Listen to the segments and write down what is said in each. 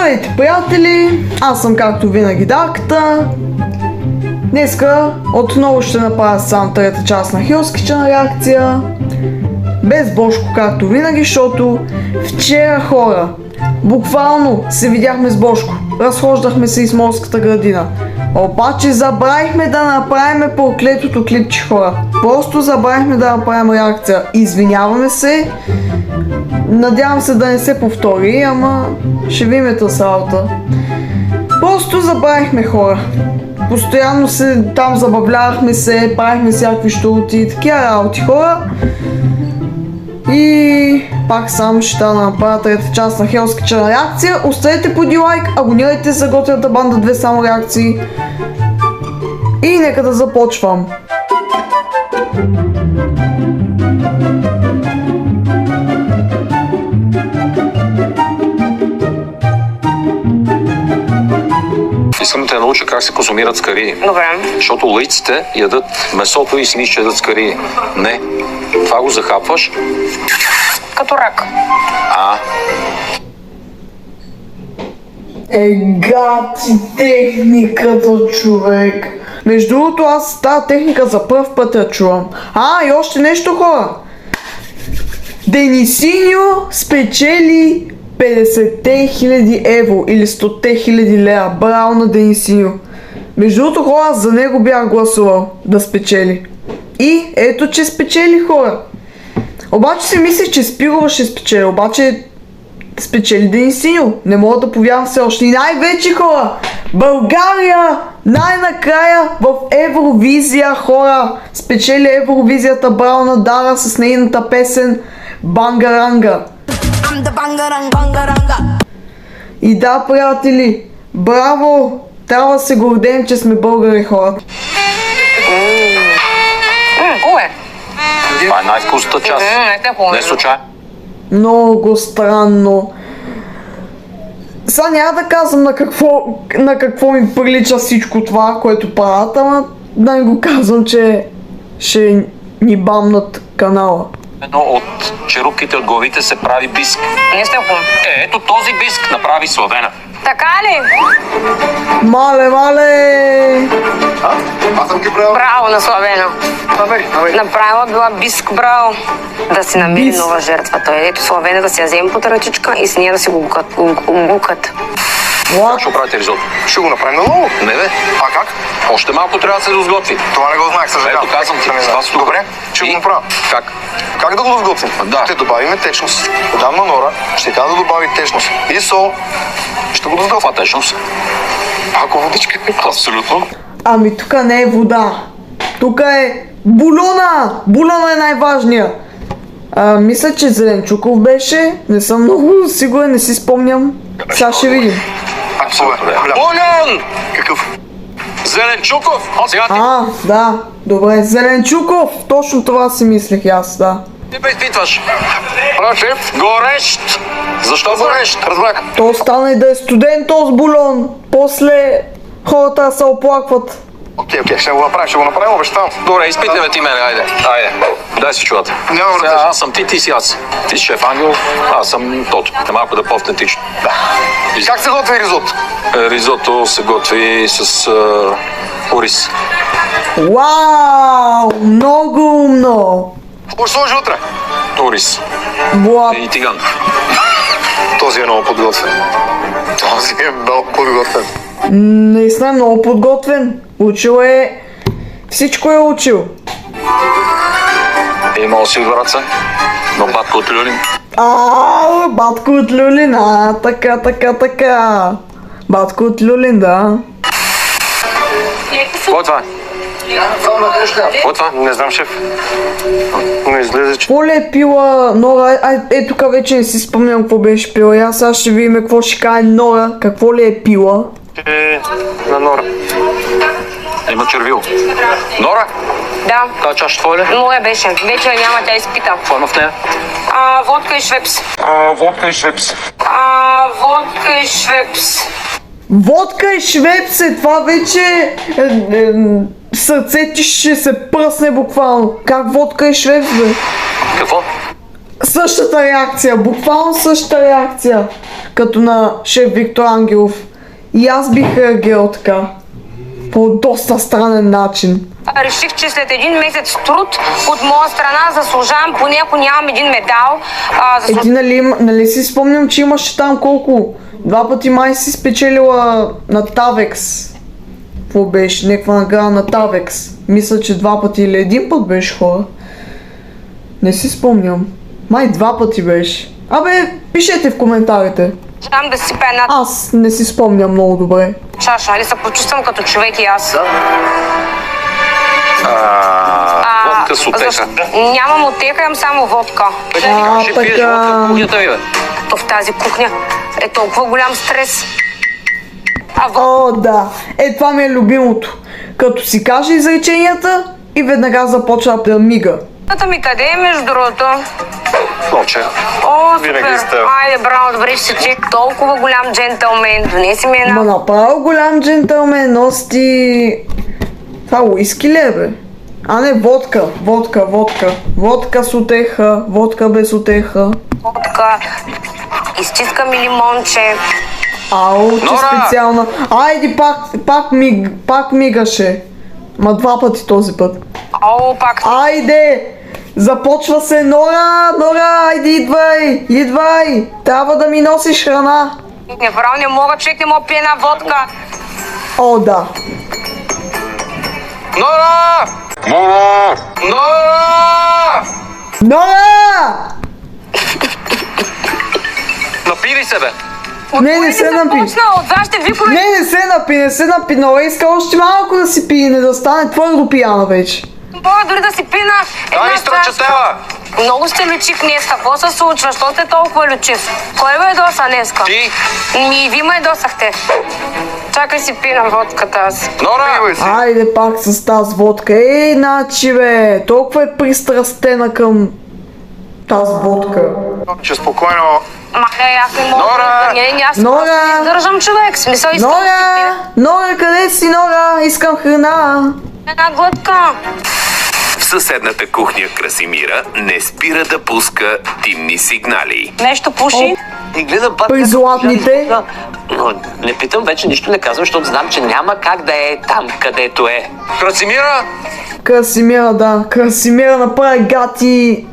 Здравейте, приятели! Аз съм както винаги Дарката. Днеска отново ще направя сам трета част на Hell's Kitchen реакция. Без Божко, както винаги, защото вчера, хора, буквално се видяхме с Божко. Разхождахме се из морската градина. Обаче забравихме да направим проклетото клипче, хора. Просто забравихме да направим реакция. Извиняваме се. Надявам се да не се повтори, ама ще видим с работа. Просто забравихме, хора. Постоянно там забавлявахме се, правихме всякакви щурти, такива работи, хора. И пак само ще да направя трета част на Hell's Kitchen реакция. Оставете поди лайк, абонирайте се за готината банда 2 само реакции. И нека да започвам. Искам да те науча как се консумират скарини. Добре. Защото лаиците ядат месото и си мислят, че ядат скарини. Не. Това го захапваш. Като рак. Гати техниката, човек. Между другото, аз тази техника за пръв път я чувам. И още нещо, хора. Денисиньо спечели 50 000 евро или 100 000 лева. Браво на Денисиньо. Между другото, хора, за него бях гласувал да спечели. И ето, че спечели, хора. Обаче си мислех, че Спирова ще спечели, обаче спечели Денисиньо. Не мога да повярвам все още. И най-вече, хора, България най-накрая в Евровизия, хора. Спечели Евровизията. Браво на Дара с нейната песен Бангаранга. И да, приятели, браво! Трябва да се гордеем, че сме българи, хора. Това е най-вкусната част. Не случайно. Много странно. Сега няма да казвам на какво ми прилича всичко това, което правят, ама да не го казвам, че ще ни бамнат канала. Едно от черупките от главите се прави биск. Не сте хубаво. Ето този биск направи Славена. Така ли? Мале! Аз съм ги правил. Браво на Славена. Направила била биск, браво. Да си намери нова жертва. Той ето Славена да си я вземе под ръчичка и с нея да си го гукат. Как ще правите ризото? Ще го направим на ново. Не бе. А как? Още малко трябва да се дозготви. Това не го знаех, съжалявам. Ето казвам ти. Това се Добре, ще го направя. Как? Как да го дозготвим? Да. Ще добавим течност. Подам на Нора, ще кажа да добави течност. И сол. Ще го дозготвя. Това течност. Ако водичка. Абсолютно. Ами тук не е вода. Тук е бульона. Бульона е най-важния. Мисля, че Зеленчуков беше. Не съм много сигурен, не си спомням. Сега ще видим. Булян! Какъв? Зеленчуков! Сега ти Да, добре. Зеленчуков! Точно това си мислех аз, да. не ме изпитваш. Горещ! Защо горещ? Разбрах. То стана и да е студен този бульон. После хората се оплакват. Окей, ще го направим, обещавам. Добре, изпитаме ти мене, айде. Дай си чувате. Нямам Сега ръце. аз съм ти си аз. Ти си шеф Ангел, аз съм Тото. Е малко да по-автентично. Как се готви ризот? Ризото се готви с ориз. Вау! Много умно! Какво ще сложи вътре? Ориз. Блад. И тиган. Този е много подготвен. Този е много подготвен. Наистина е много подготвен. Учил е... Всичко е учил. Имал си братце, но батко от Люлин. Батко от Люлин, така. Батко от Люлин, да. Какво е това? Какво е това? Не знам, шеф. Не излезе, че... Какво ли е пила Нора? Тук вече не си спомням какво беше пила. Аз сега ще видим какво ще каже Нора. Какво ли е пила? На Нора. Има червил. Нора? Да. Тази чаша твоя ли? Моя беше. Вече няма, тя изпита. Какво има в нея? Водка и швепс. Водка и шепс. Водка и швепс. Водка и швепсе, това вече сърцето ти ще се пръсне буквално. Как водка и швепс, бе? Какво? Същата реакция, буквално същата реакция, като на шеф Виктор Ангелов. И аз бих реагирал така, по доста странен начин. Реших, че след един месец труд от моя страна заслужавам, поне ако нямам един медал. Ти нали си спомням, че имаше там колко? 2 пъти май си спечелила на Тавекс. Какво беше? Някаква награда на Тавекс. Мисля, че 2 пъти или 1 път беше, хора. Не си спомням. Май 2 пъти беше. Абе, пишете в коментарите. Знам да си пя една Аз не си спомням много добре. чаша, нали се почувствам като човек и аз. Водка с отеха. Нямам отеха, имам само водка. Ще пиеш водка в кухнята ми, бе. То в тази кухня е толкова голям стрес. О, да. Това ми е любимото. Като си каже изреченията и веднага започва да мига. Водката ми къде е, между другото? Ноче. О, Винаги супер! сте. Айде, браво, добре, че си ти толкова голям джентълмен. Донеси ми една. Ма направо голям джентълмен, носи ти... Това уиски ли е, бе? А не, водка. Водка с отеха, водка без отеха. Водка. Изчиска ми лимонче. Ау, че Нора! специална. Айде, пак мигаше. Ма 2 пъти този път. О, пак. Айде! Започва се, Нора, айде идвай! Трябва да ми носиш храна. Направо не мога, човек не мога пие една водка. О, да. Нора! Нора! Нора! Нора! Напили се, бе. Не се напи. Започна от вашите викове. Не се напи. Нора иска още малко да си пие, не да стане твърдо пияна вече. Мога дори да си пина една Дай стръчатела! Много сте лючив днес. Какво се случва? Що сте толкова лючив? Кой ме ядоса днеска? Ти? И ви ме ядосахте. Чакай си пина водката аз. Нора! Пивай си. Айде пак с тази водка. Начи бе, толкова е пристрастена към тази водка. Че спокойно. Маля, аз не мога. Нора! Не, аз Нора! не издържам човек. В смисъл искам да си пина. Нора, къде си, Нора? Искам храна. Една глътка. В съседната кухня Красимира не спира да пуска димни сигнали. Нещо пуши. И гледам пак... При златните. Но не питам, вече нищо не казвам, защото знам, че няма как да е там, където е. Красимира! Красимира, да. Красимира направи гати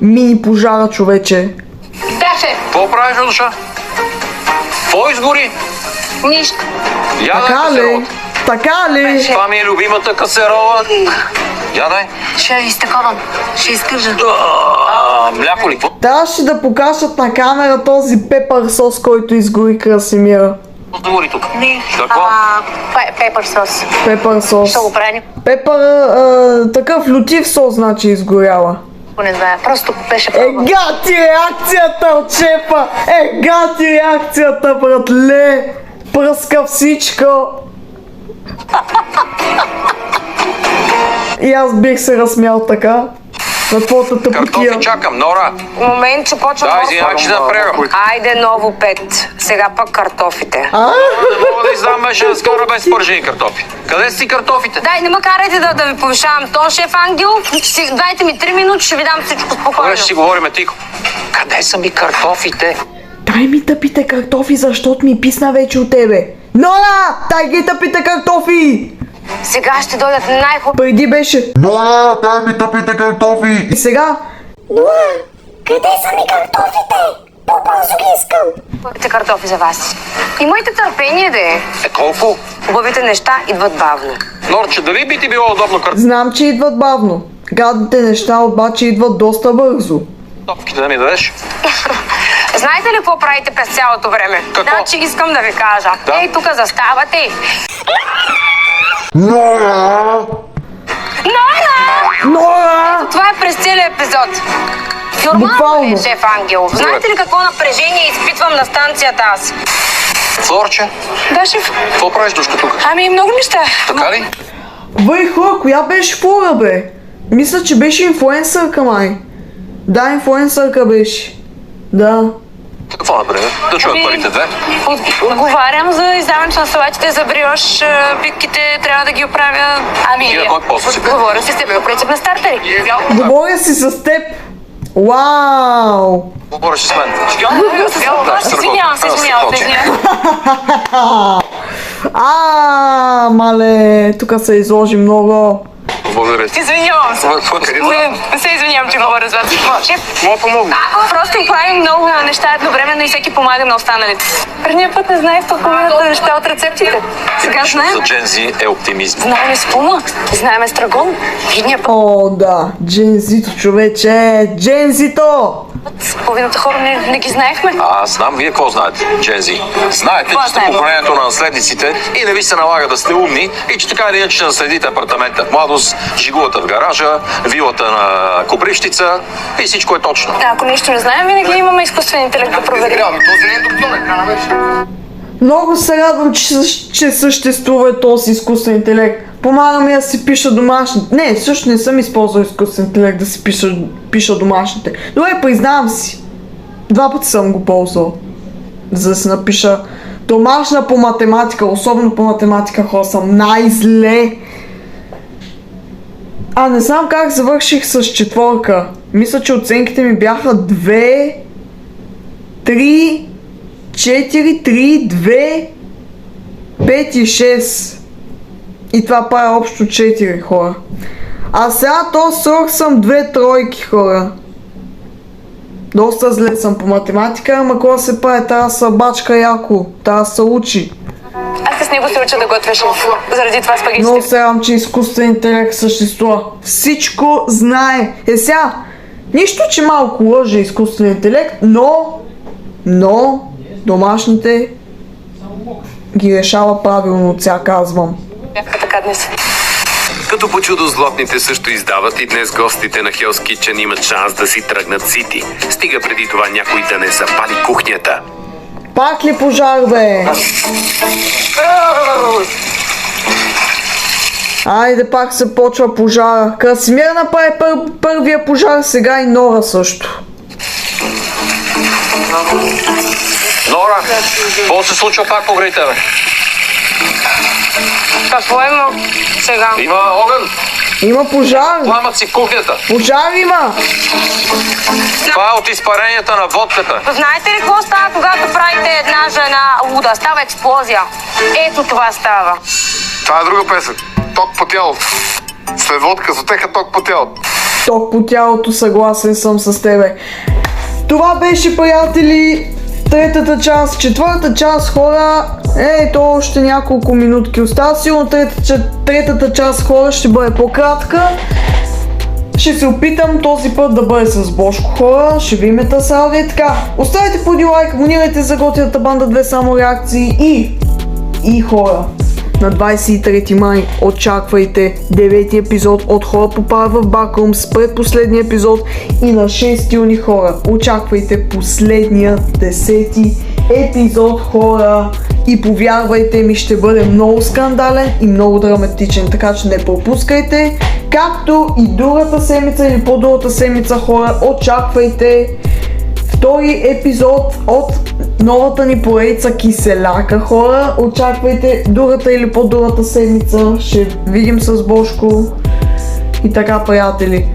мини пожара, човече. Да, шеф. Какво правиш, душа? Какво изгори? Нищо. Ядай Така ли? каселата. Така ли? Това ми е любимата катерола. Ядай. Ще изтъковам. Ще изкържа. Мляко ли? Какво? Трябваше да покажат на камера този пепър сос, който изгори Красимира. Говори тук. Не. Какво? Пепър сос. Пепър сос. Ще го правим. Пепър, такъв лютив сос, значи изгоряла. Не знае. Просто беше Гати реакцията от шефа! Гати реакцията, братле! Пръска всичко! И аз бих се разсмял така. На твоята тъпотия. Картофи чакам, Нора. Момент, че почвам. Да, извинявай, че напрягам. Айде ново 5. Сега пък картофите. Не мога да издам беше да скара без пържени картофи. Къде са ти картофите? Дай, не ме карайте да ви повишавам тон, шеф Ангел. Дайте ми 3 минути, ще ви дам всичко спокойно. Добре, ще си говориме тихо. Къде са ми картофите? Дай ми тъпите картофи, защото ми писна вече от тебе. Нора! Дай ги тъпите картофи! Сега ще дойдат най-хубавите Преди беше. Нора, дай ми тъпите картофи! И сега. картофи за вас. Имайте търпение, де. Колко? Хубавите неща идват бавно. Норче, дали би ти било удобно Знам, че идват бавно. Гадните неща обаче идват доста бързо. картофките да ми дадеш? Знаете ли какво правите през цялото време? Какво? Значи искам да ви кажа. Да. Ей, тук заставате. Нора! Нора! Това е през целия епизод. Нормално Буквално. е, шеф Ангел. Знаете ли какво напрежение изпитвам на станцията аз? Флорче, Да, шеф. какво правиш душка тук? Ами, много неща. Така ли? Бъй хора, коя беше Флора, бе? Мисля, че беше инфлуенсърка, май. Да, инфлуенсърка беше. Да. Какво направи? Да чуят първите две. Отговарям за издаването на салатите за бриош. Битките трябва да ги оправя. Ами, И на кой пост си? говоря си с теб, принцип на стартери. Говоря си с теб. Вау! Говориш с мен. Извинявам се. Мале, тук се изложи много. Благодаря ти. Извинявам се. Не се извинявам, че говоря с вас. Шеф, Мога помогна. просто правим много неща едновременно и всеки помага на останалите. Предния път не знаех толкова неща от рецептите. Сега знаем. За Джензи е оптимизм. Знаем спума, знаем естрагон. Предния път О, да, Джензито, човече, Джензито! половината хора не ги знаехме. Аз знам, вие какво знаете, Джензи. Знаете, че сте поколението на наследниците и не ви се налага да сте умни и че така или иначе наследите апартамента в младост, жигулата в гаража, вилата на Коприщица и всичко е точно. Ако нищо не знаем, винаги имаме изкуствен интелект да проверим. Този не е индукционен, края на вечер. Много се радвам, че съществува този изкуствен интелект. Помага ми да си пиша домашните. Не, също не съм използвал изкуствен интелект да си пиша домашните. Добре, признавам си. 2 пъти съм го ползвал. За да си напиша домашна по математика, особено по математика, хора съм най-зле. Не знам как завърших с 4. Мисля, че оценките ми бяха 2, 3, 4, 3, 2, 5 и 6. И това прави общо 4, хора. А сега този срок съм 2 тройки, хора. Доста зле съм по математика, ама какво се прави, тази са бачка яко, тази се учи. Аз с него се уча да готвя шеф. Заради това спагетите. Много се радвам, че изкуствен интелект съществува. Всичко знае. Сега, нищо, че малко лъже изкуствен интелект, но домашните ги решава правилно, от сега казвам. Бяха така днес. Като по чудо злотните също издават и днес гостите на Hell's Kitchen имат шанс да си тръгнат сити. Стига преди това някой да не запали кухнята. Пак ли пожар, бе? Айде, пак се почва пожара. Красимир направи първия пожар, сега и Нора също. Нора, какво се случва пак покрай тебе? Какво има сега? Има огън, Има пожар! пламът си в кухнята. Пожар има! Това е от изпаренията на водката. Знаете ли какво става, когато правите една жена луда? Става експлозия. Ето това става. Това е друга песен. Ток по тялото. След водка, зотеха ток по тялото. Ток по тялото, съгласен съм с тебе. Това беше, приятели, третата част. Четвърта част, хора, ето още няколко минутки остава. Сигурно третата част, хора, ще бъде по-кратка. Ще се опитам този път да бъде с Бошко, хора. Ще ви мета с аудио. Така, оставете поди лайк, абонирайте за готината банда 2 само реакции и хора. На 23 май очаквайте 9-ти епизод от Хора попадат в Backrooms, предпоследния епизод, и на 6 юни, хора, очаквайте последния 10-ти епизод, хора, и повярвайте ми, ще бъде много скандален и много драматичен, така че не пропускайте. Както и другата седмица или по-другата седмица, хора, очаквайте втори епизод от новата ни поредица Киселяка, хора. Очаквайте другата или по-другата седмица. Ще видим с Бошко. И така, приятели.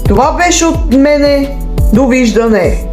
Това беше от мене. Довиждане!